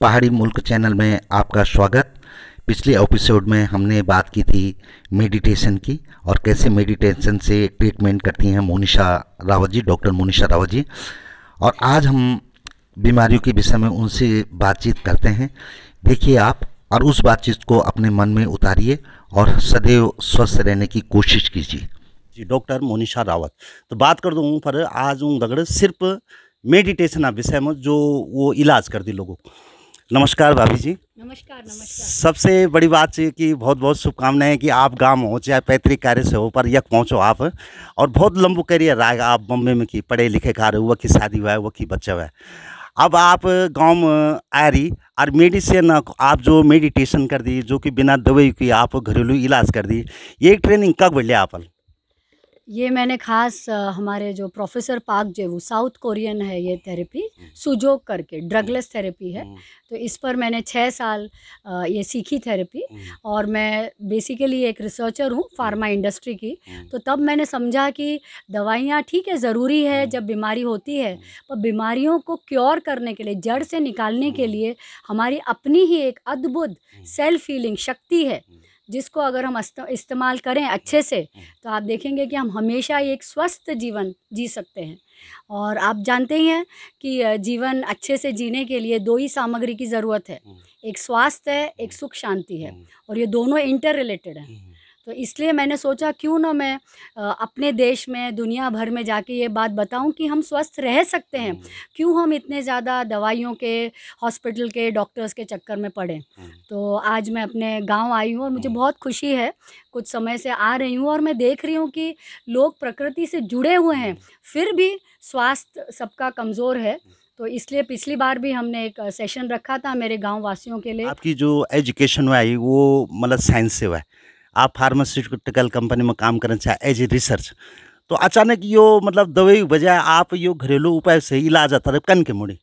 पहाड़ी मुल्क चैनल में आपका स्वागत। पिछले एपिसोड में हमने बात की थी मेडिटेशन की और कैसे मेडिटेशन से ट्रीटमेंट करती हैं मोनिशा रावत जी, डॉक्टर मोनिशा रावत जी। और आज हम बीमारियों के विषय में उनसे बातचीत करते हैं। देखिए आप और उस बातचीत को अपने मन में उतारिए और सदैव स्वस्थ रहने की कोशिश कीजिए। जी डॉक्टर मोनिशा रावत। तो बात कर दूँ पर आज हूँ दगड़ सिर्फ मेडिटेशन विषय में जो वो इलाज कर दी लोगों। नमस्कार भाभी जी। नमस्कार नमस्कार। सबसे बड़ी बात है कि बहुत बहुत शुभकामनाएं कि आप गांव हो चाहे पैतृक कार्य से हो पर यक पहुंचो आप। और बहुत लंबू करियर रहा आप बम्बे में की पढ़े लिखे कार हुआ की शादी हुआ है वो की बच्चा हुआ है। अब आप गांव में आ रही और मेडिसिन आप जो मेडिटेशन कर दी जो कि बिना दवाई की आप घरेलू इलाज कर दी, ये ट्रेनिंग कब बढ़ लिया आप? ये मैंने खास हमारे जो प्रोफेसर पाक जेवू साउथ कोरियन है ये थेरेपी सुजोग करके ड्रगलेस थेरेपी है। तो इस पर मैंने 6 साल ये सीखी थेरेपी। और मैं बेसिकली एक रिसर्चर हूँ फार्मा इंडस्ट्री की। तो तब मैंने समझा कि दवाइयाँ ठीक है ज़रूरी है जब बीमारी होती है, पर बीमारियों को क्योर करने के लिए, जड़ से निकालने के लिए हमारी अपनी ही एक अद्भुत सेल्फ हीलिंग शक्ति है जिसको अगर हम इस्तेमाल करें अच्छे से तो आप देखेंगे कि हम हमेशा एक स्वस्थ जीवन जी सकते हैं। और आप जानते ही हैं कि जीवन अच्छे से जीने के लिए 2 ही सामग्री की ज़रूरत है, एक स्वास्थ्य है, एक सुख शांति है, और ये दोनों इंटर रिलेटेड हैं। तो इसलिए मैंने सोचा क्यों ना मैं अपने देश में दुनिया भर में जाके ये बात बताऊं कि हम स्वस्थ रह सकते हैं, क्यों हम इतने ज़्यादा दवाइयों के, हॉस्पिटल के, डॉक्टर्स के चक्कर में पड़े। तो आज मैं अपने गांव आई हूँ और मुझे बहुत खुशी है, कुछ समय से आ रही हूँ और मैं देख रही हूँ कि लोग प्रकृति से जुड़े हुए हैं, फिर भी स्वास्थ्य सबका कमज़ोर है। तो इसलिए पिछली बार भी हमने एक सेशन रखा था मेरे गाँव वासियों के लिए। आपकी जो एजुकेशन हुआ है वो मतलब साइंस से हुआ है, आप फार्मास्यूटिकल कंपनी में काम करना चाहे एज ए रिसर्च। तो अचानक यो मतलब दवाई बजाय आप यो घरेलू उपाय से इलाज आता है कन के मुड़ी?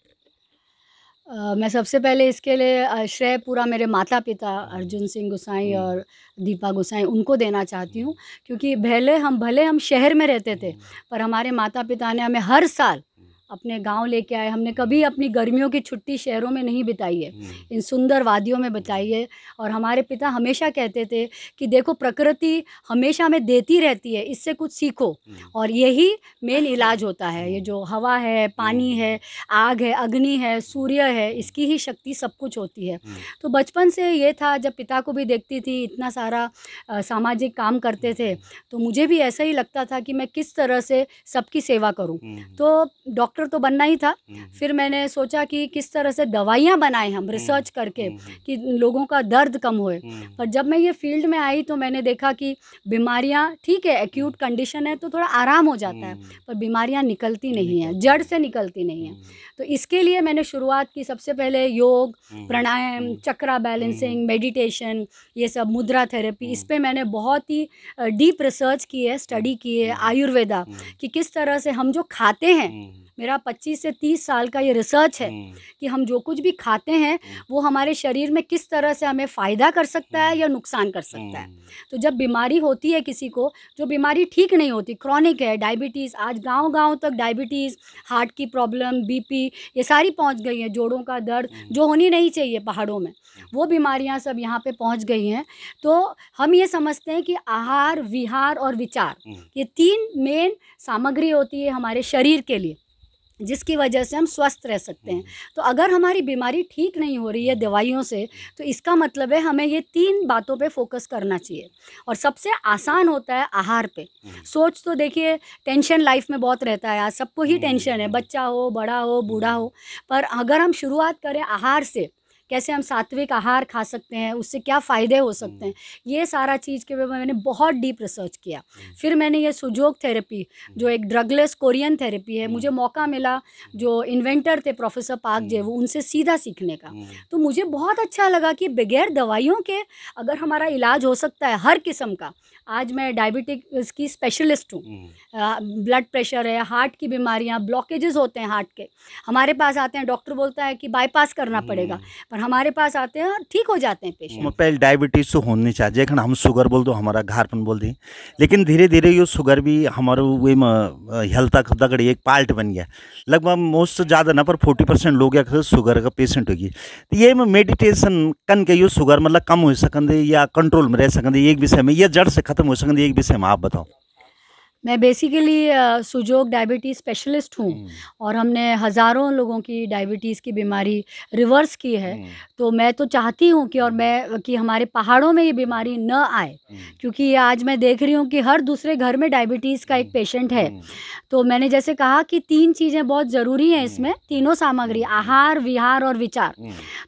मैं सबसे पहले इसके लिए श्रेय पूरा मेरे माता पिता अर्जुन सिंह गोसाई और दीपा गोसाई उनको देना चाहती हूँ, क्योंकि भले हम शहर में रहते थे पर हमारे माता पिता ने हमें हर साल अपने गांव लेके आए। हमने कभी अपनी गर्मियों की छुट्टी शहरों में नहीं बिताई है, इन सुंदर वादियों में बिताई है। और हमारे पिता हमेशा कहते थे कि देखो प्रकृति हमेशा हमें देती रहती है, इससे कुछ सीखो। और यही मेन इलाज होता है, ये जो हवा है, पानी है, आग है, अग्नि है, सूर्य है, इसकी ही शक्ति सब कुछ होती है। तो बचपन से ये था, जब पिता को भी देखती थी इतना सारा सामाजिक काम करते थे, तो मुझे भी ऐसा ही लगता था कि मैं किस तरह से सबकी सेवा करूं। तो डॉक्टर तो बनना ही था। फिर मैंने सोचा कि किस तरह से दवाइयाँ बनाएं हम रिसर्च करके कि लोगों का दर्द कम होए। पर जब मैं ये फील्ड में आई तो मैंने देखा कि बीमारियाँ ठीक है, एक्यूट कंडीशन है तो थोड़ा आराम हो जाता है, पर बीमारियाँ निकलती नहीं हैं, जड़ से निकलती नहीं हैं। तो इसके लिए मैंने शुरुआत की, सबसे पहले योग, प्राणायाम, चक्रा बैलेंसिंग, मेडिटेशन, ये सब, मुद्रा थेरेपी, इस पे मैंने बहुत ही डीप रिसर्च की है, स्टडी की है, आयुर्वेदा कि किस तरह से हम जो खाते हैं, मेरा 25 से 30 साल का ये रिसर्च है कि हम जो कुछ भी खाते हैं वो हमारे शरीर में किस तरह से हमें फ़ायदा कर सकता है या नुकसान कर सकता है। तो जब बीमारी होती है किसी को, जो बीमारी ठीक नहीं होती, क्रॉनिक है, डायबिटीज़, आज गांव-गांव तक डायबिटीज़, हार्ट की प्रॉब्लम, बीपी, ये सारी पहुंच गई हैं, जोड़ों का दर्द जो होनी नहीं चाहिए पहाड़ों में, वो बीमारियां सब यहाँ पे पहुंच गई हैं। तो हम ये समझते हैं कि आहार, विहार और विचार, ये 3 मेन सामग्री होती है हमारे शरीर के लिए, जिसकी वजह से हम स्वस्थ रह सकते हैं। तो अगर हमारी बीमारी ठीक नहीं हो रही है दवाइयों से, तो इसका मतलब है हमें ये 3 बातों पे फोकस करना चाहिए। और सबसे आसान होता है आहार पे। सोच तो देखिए, टेंशन लाइफ में बहुत रहता है, आज सबको ही टेंशन है, बच्चा हो, बड़ा हो, बूढ़ा हो। पर अगर हम शुरुआत करें आहार से, कैसे हम सात्विक आहार खा सकते हैं, उससे क्या फ़ायदे हो सकते हैं, ये सारा चीज़ के बारे में मैंने बहुत डीप रिसर्च किया। फिर मैंने ये सुजोग थेरेपी, जो एक ड्रगलेस कोरियन थेरेपी है, मुझे मौका मिला जो इन्वेंटर थे प्रोफेसर पाक जेवू, उनसे सीधा सीखने का। तो मुझे बहुत अच्छा लगा कि बगैर दवाइयों के अगर हमारा इलाज हो सकता है हर किस्म का। आज मैं डायबिटिक्स की स्पेशलिस्ट हूँ, ब्लड प्रेशर है, हार्ट की बीमारियाँ, ब्लॉकेजेस होते हैं हार्ट के, हमारे पास आते हैं, डॉक्टर बोलता है कि बाईपास करना पड़ेगा, पर और हमारे पास आते हैं और ठीक हो जाते हैं पेशेंट। पहले डायबिटीज तो होनी चाहिए, जखन हम शुगर बोल दो हमारा घरपन बोल दी, लेकिन धीरे धीरे ये शुगर भी हमारे वे में हेल्थ तक दगड़ी एक पार्ट बन गया। लगभग मोस्ट ज़्यादा ना पर 40% लोग या शुगर का पेशेंट होगी। तो ये में मेडिटेशन कन के ये शुगर मतलब कम हो सकते या कंट्रोल में रह सकते एक विषय में, या जड़ से खत्म हो सकते एक विषय में आप बताओ। मैं बेसिकली सुजोग डायबिटीज़ स्पेशलिस्ट हूँ और हमने हज़ारों लोगों की डायबिटीज़ की बीमारी रिवर्स की है। तो मैं तो चाहती हूँ कि हमारे पहाड़ों में ये बीमारी न आए, क्योंकि आज मैं देख रही हूँ कि हर दूसरे घर में डायबिटीज़ का एक पेशेंट है। तो मैंने जैसे कहा कि 3 चीज़ें बहुत ज़रूरी हैं इसमें, तीनों सामग्री आहार, विहार और विचार।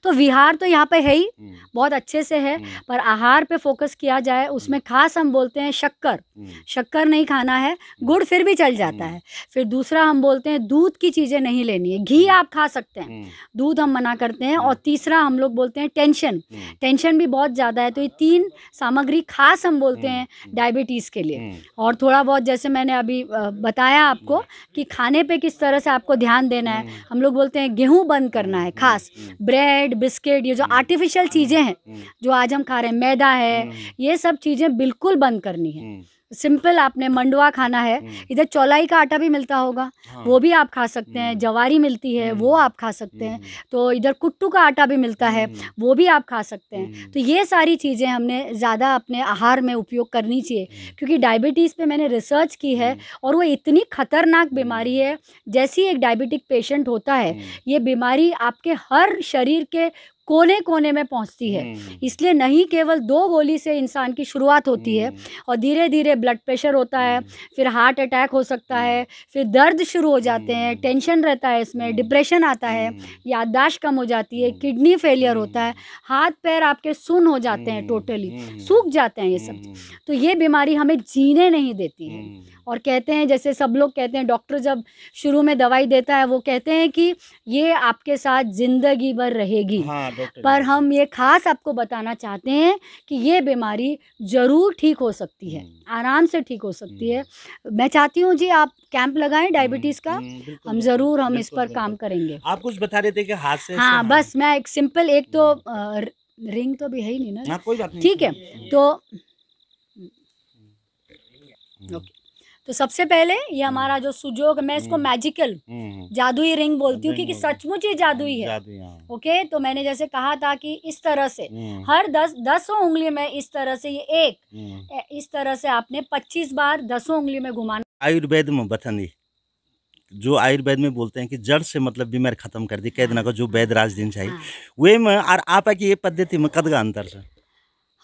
तो विहार तो यहाँ पे है ही, बहुत अच्छे से है, पर आहार पे फोकस किया जाए। उसमें खास हम बोलते हैं शक्कर नहीं खाना है, गुड़ फिर भी चल जाता है। फिर दूसरा हम बोलते हैं दूध की चीज़ें नहीं लेनी है, घी आप खा सकते हैं, दूध हम मना करते हैं। और तीसरा हम लोग बोलते हैं टेंशन भी बहुत ज़्यादा है। तो ये 3 सामग्री खास हम बोलते हैं डायबिटीज़ के लिए। और थोड़ा बहुत जैसे मैंने अभी बताया आपको कि खाने पे किस तरह से आपको ध्यान देना है। हम लोग बोलते हैं गेहूँ बंद करना है, खास ब्रेड, बिस्किट, ये जो आर्टिफिशियल चीज़ें हैं जो आज हम खा रहे हैं, मैदा है, ये सब चीज़ें बिल्कुल बंद करनी है। सिंपल आपने मंडुआ खाना है, इधर चौलाई का आटा भी मिलता होगा, वो भी आप खा सकते हैं। जवारी मिलती है, वो आप खा सकते हैं। तो इधर कुट्टू का आटा भी मिलता है, वो भी आप खा सकते हैं। तो ये सारी चीज़ें हमने ज़्यादा अपने आहार में उपयोग करनी चाहिए, क्योंकि डायबिटीज़ पे मैंने रिसर्च की है और वो इतनी खतरनाक बीमारी है। जैसे ही एक डायबिटिक पेशेंट होता है, ये बीमारी आपके हर शरीर के कोने कोने में पहुंचती है। इसलिए नहीं केवल 2 गोली से इंसान की शुरुआत होती है और धीरे धीरे ब्लड प्रेशर होता है, फिर हार्ट अटैक हो सकता है, फिर दर्द शुरू हो जाते हैं, टेंशन रहता है, इसमें डिप्रेशन आता है, याददाश्त कम हो जाती है, किडनी फेलियर होता है, हाथ पैर आपके सुन्न हो जाते हैं, टोटली सूख जाते हैं ये सब। तो ये बीमारी हमें जीने नहीं देती है। और कहते हैं, जैसे सब लोग कहते हैं, डॉक्टर जब शुरू में दवाई देता है वो कहते हैं कि ये आपके साथ ज़िंदगी भर रहेगी। पर हम ये खास आपको बताना चाहते हैं कि ये बीमारी ज़रूर ठीक हो सकती है, आराम से ठीक हो सकती है। मैं चाहती हूँ जी आप कैंप लगाएं डायबिटीज़ का, हम ज़रूर हम इस पर काम करेंगे। आप कुछ बता रहे थे कि हाथ से हाँ, बस मैं एक सिंपल, एक तो रिंग तो भी है ही नहीं ना, कोई बात नहीं, ठीक है। तो ओके, तो सबसे पहले ये हमारा जो सुजोग, मैं इसको मैजिकल जादुई रिंग बोलती हूँ, क्योंकि सचमुच ये जादुई है। ओके, तो मैंने जैसे कहा था कि इस तरह से हर 10 उंगली में इस तरह से ये इस तरह से आपने 25 बार 10 उंगली में घुमाना। आयुर्वेद में बतनी, जो आयुर्वेद में बोलते हैं कि जड़ से मतलब बीमारी खत्म कर दी, कहना का जो वैद राज दिन चाहिए वे में, और आप की ये पद्धति में कदगा अंतर से?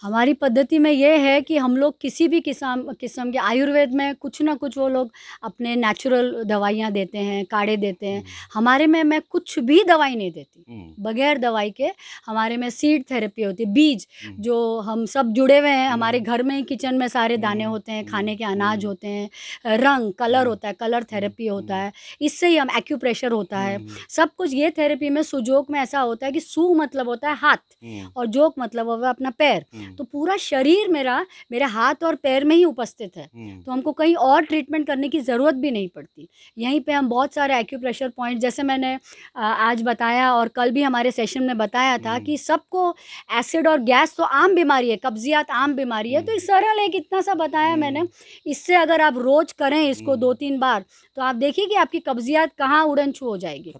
हमारी पद्धति में ये है कि हम लोग किसी भी किस्म के आयुर्वेद में कुछ ना कुछ वो लोग अपने नेचुरल दवाइयाँ देते हैं, काढ़े देते हैं। हमारे में मैं कुछ भी दवाई नहीं देती, बगैर दवाई के। हमारे में सीड थेरेपी होती है, बीज, जो हम सब जुड़े हुए हैं, हमारे घर में ही किचन में सारे दाने होते हैं, खाने के अनाज होते हैं, रंग कलर होता है, कलर थेरेपी होता है, इससे ही हम एक्यूप्रेशर होता है, सब कुछ। ये थेरेपी में सुजोग में ऐसा होता है कि सु मतलब होता है हाथ और जोग मतलब होगा अपना पैर। तो पूरा शरीर मेरे हाथ और पैर में ही उपस्थित है, तो हमको कहीं और ट्रीटमेंट करने की ज़रूरत भी नहीं पड़ती। यहीं पे हम बहुत सारे एक्यूप्रेशर पॉइंट, जैसे मैंने आज बताया और कल भी हमारे सेशन में बताया था कि सबको एसिड और गैस तो आम बीमारी है, कब्जियत आम बीमारी है। तो इस सरल एक इतना सा बताया मैंने, इससे अगर आप रोज़ करें इसको 2-3 बार, तो आप देखिए कि आपकी कब्जियत कहाँ उड़न छू हो जाएगी,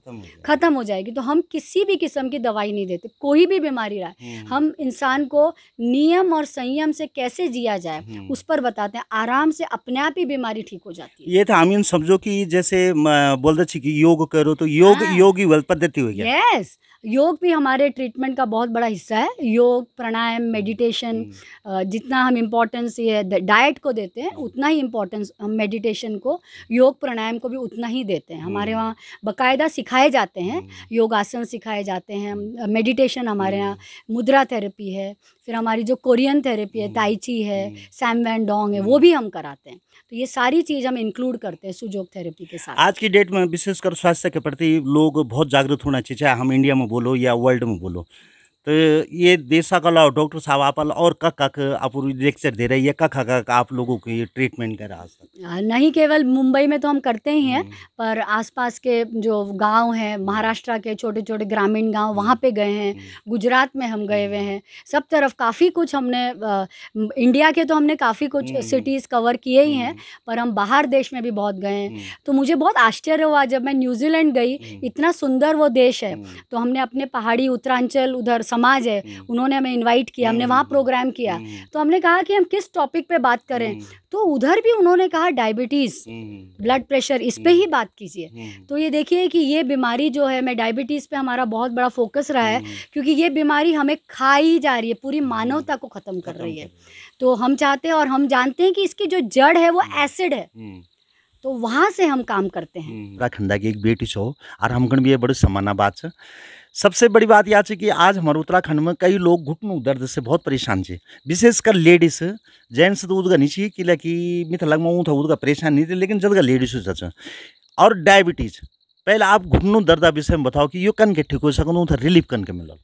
ख़त्म हो जाएगी। तो हम किसी भी किस्म की दवाई नहीं देते, कोई भी बीमारी रहा, हम इंसान को नियम और संयम से कैसे जिया जाए उस पर बताते हैं। आराम से अपने आप ही बीमारी ठीक हो जाती है। ये था हम समझो कि जैसे बोल दे कि योग करो तो योग ही पद्धति हो गया। यस, योग भी हमारे ट्रीटमेंट का बहुत बड़ा हिस्सा है। योग, प्राणायाम, मेडिटेशन, जितना हम इम्पोर्टेंस ये डाइट को देते हैं उतना ही इम्पोर्टेंस हम मेडिटेशन को, योग प्राणायाम को भी उतना ही देते हैं। हमारे वहाँ बाकायदा सिखाए जाते हैं, योगासन सिखाए जाते हैं, मेडिटेशन हमारे यहाँ, मुद्रा थेरेपी है, फिर हमारी जो कोरियन थेरेपी है, ताई ची है, सैम वैन डोंग है, वो भी हम कराते हैं। तो ये सारी चीज़ हम इंक्लूड करते हैं सुजोग थेरेपी के साथ। आज की डेट में विशेषकर स्वास्थ्य के प्रति लोग बहुत जागरूक होना चाहिए, चाहे हम इंडिया में बोलो या वर्ल्ड में बोलो। तो ये देशा का लाओ डॉक्टर साहब आप और कक आप लेक्चर दे रही है कक आप लोगों की ट्रीटमेंट कर आज तक? नहीं केवल मुंबई में तो हम करते ही हैं, हम्म, पर आसपास के जो गांव हैं, महाराष्ट्र के छोटे छोटे ग्रामीण गांव, वहाँ पे गए हैं, गुजरात में हम गए हुए हैं, सब तरफ काफ़ी कुछ हमने इंडिया के तो हमने काफ़ी कुछ सिटीज़ कवर किए ही हैं, पर हम बाहर देश में भी बहुत गए हैं। तो मुझे बहुत आश्चर्य हुआ जब मैं न्यूजीलैंड गई, इतना सुंदर वो देश है। तो हमने अपने पहाड़ी उत्तरांचल उधर समाज है, उन्होंने हमें इनवाइट किया, हमने वहाँ प्रोग्राम किया। तो हमने कहा कि हम किस टॉपिक पे बात करें, तो उधर भी उन्होंने कहा डायबिटीज़, ब्लड प्रेशर, इस पे ही बात कीजिए। तो ये देखिए कि ये बीमारी जो है, मैं डायबिटीज़ पे हमारा बहुत बड़ा फोकस रहा है, क्योंकि ये बीमारी हमें खाई जा रही है, पूरी मानवता को ख़त्म कर रही है। तो हम चाहते हैं और हम जानते हैं कि इसकी जो जड़ है वो एसिड है, तो वहाँ से हम काम करते हैं। उत्तराखंड की एक बेटी छो और हमकन भी ये बड़ी समाना बात है। सबसे बड़ी बात यह है कि आज हमारे उत्तराखंड में कई लोग घुटनों दर्द से बहुत परेशान छे, विशेषकर लेडीज। जेंट्स तो उदगा नहीं चाहिए कि मिथ लग में उदगा परेशान नहीं थे, लेकिन जल्द लेडीज हो और डायबिटीज। पहले आप घुटनों दर्द विषय में बताओ कि यो कन के ठीक हो सकूँ, रिलीफ कन के मिलल?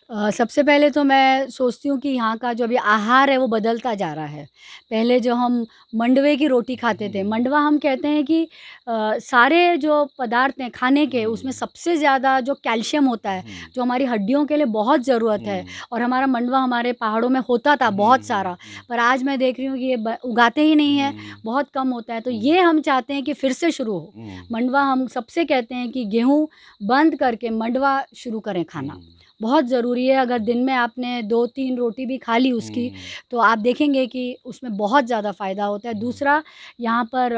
सबसे पहले तो मैं सोचती हूँ कि यहाँ का जो अभी आहार है वो बदलता जा रहा है। पहले जो हम मंडवे की रोटी खाते थे, मंडवा हम कहते हैं कि सारे जो पदार्थ हैं खाने के, उसमें सबसे ज़्यादा जो कैल्शियम होता है, जो हमारी हड्डियों के लिए बहुत ज़रूरत है, और हमारा मंडवा हमारे पहाड़ों में होता था बहुत सारा, पर आज मैं देख रही हूँ कि ये उगाते ही नहीं है, बहुत कम होता है। तो ये हम चाहते हैं कि फिर से शुरू हो मंडवा। हम सबसे कहते हैं कि गेहूँ बंद करके मंडवा शुरू करें खाना, बहुत ज़रूरी है। अगर दिन में आपने 2-3 रोटी भी खा ली उसकी, तो आप देखेंगे कि उसमें बहुत ज़्यादा फ़ायदा होता है। दूसरा, यहाँ पर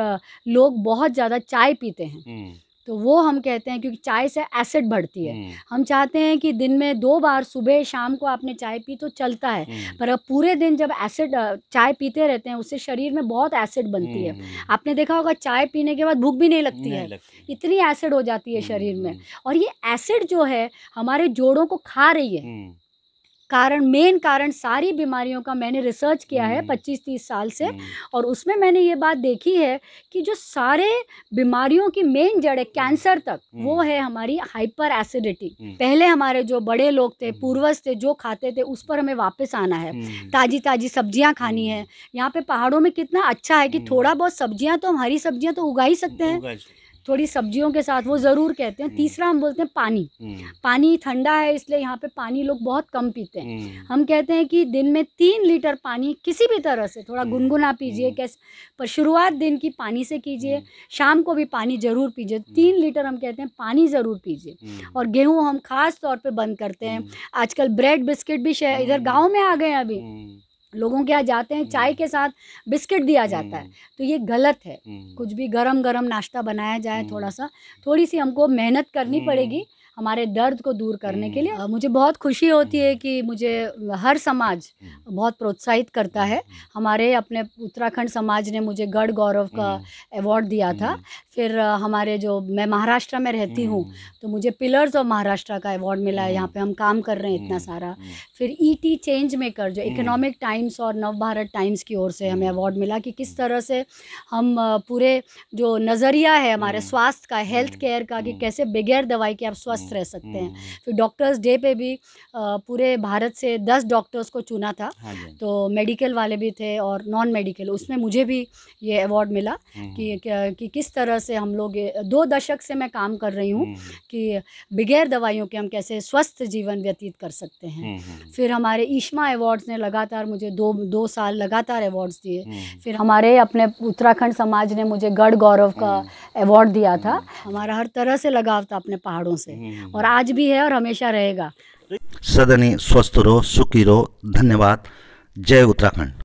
लोग बहुत ज़्यादा चाय पीते हैं, तो वो हम कहते हैं क्योंकि चाय से एसिड बढ़ती है। हम चाहते हैं कि दिन में 2 बार, सुबह शाम को आपने चाय पी तो चलता है, पर अब पूरे दिन जब एसिड चाय पीते रहते हैं, उससे शरीर में बहुत एसिड बनती है। आपने देखा होगा चाय पीने के बाद भूख भी नहीं लगती है, इतनी एसिड हो जाती है शरीर में। और ये एसिड जो है हमारे जोड़ों को खा रही है। मेन कारण सारी बीमारियों का मैंने रिसर्च किया है 25-30 साल से, और उसमें मैंने ये बात देखी है कि जो सारे बीमारियों की मेन जड़ है कैंसर तक, वो है हमारी हाइपर एसिडिटी। पहले हमारे जो बड़े लोग थे, पूर्वज थे, जो खाते थे उस पर हमें वापस आना है। ताज़ी ताज़ी सब्जियां खानी है। यहाँ पे पहाड़ों में कितना अच्छा है कि थोड़ा बहुत सब्जियां, तो हम हरी सब्जियां तो उगा ही सकते हैं, थोड़ी सब्जियों के साथ, वो ज़रूर कहते हैं। तीसरा हम बोलते हैं पानी। पानी ठंडा है, इसलिए यहाँ पे पानी लोग बहुत कम पीते हैं। हम कहते हैं कि दिन में 3 लीटर पानी किसी भी तरह से थोड़ा गुनगुना पीजिए, कैसे, पर शुरुआत दिन की पानी से कीजिए, शाम को भी पानी ज़रूर पीजिए। 3 लीटर हम कहते हैं पानी ज़रूर पीजिए। और गेहूँ हम ख़ास तौर पे बंद करते हैं। आजकल ब्रेड बिस्किट भी इधर गाँव में आ गए हैं, अभी लोगों के यहाँ जाते हैं, चाय के साथ बिस्किट दिया जाता है, तो ये गलत है। कुछ भी गरम गरम नाश्ता बनाया जाए, थोड़ी सी हमको मेहनत करनी पड़ेगी हमारे दर्द को दूर करने के लिए। मुझे बहुत खुशी होती है कि मुझे हर समाज बहुत प्रोत्साहित करता है। हमारे अपने उत्तराखंड समाज ने मुझे गढ़ गौरव का अवार्ड दिया था। फिर हमारे जो, मैं महाराष्ट्र में रहती हूँ, तो मुझे पिलर्स ऑफ महाराष्ट्र का अवार्ड मिला है। यहाँ पे हम काम कर रहे हैं इतना सारा। फिर ईटी चेंज मेकर, जो इकोनॉमिक टाइम्स और नवभारत टाइम्स की ओर से हमें अवार्ड मिला कि किस तरह से हम पूरे जो नज़रिया है हमारे स्वास्थ्य का, हेल्थ केयर का, कि कैसे बगैर दवाई के आप स्वस्थ रह सकते हैं। फिर डॉक्टर्स डे पे भी पूरे भारत से 10 डॉक्टर्स को चुना था, तो मेडिकल वाले भी थे और नॉन मेडिकल, उसमें मुझे भी ये अवार्ड मिला कि किस तरह से हम लोग 2 दशक से मैं काम कर रही हूँ कि बगैर दवाइयों के हम कैसे स्वस्थ जीवन व्यतीत कर सकते हैं। फिर हमारे ईशमा अवार्ड्स ने लगातार मुझे 2 साल लगातार अवार्ड्स दिए। फिर हमारे अपने उत्तराखंड समाज ने मुझे गढ़ गौरव का अवार्ड दिया था। हमारा हर तरह से लगाव था अपने पहाड़ों से, और आज भी है और हमेशा रहेगा। सदनी स्वस्थ रहो, सुखी रहो। धन्यवाद। जय उत्तराखंड।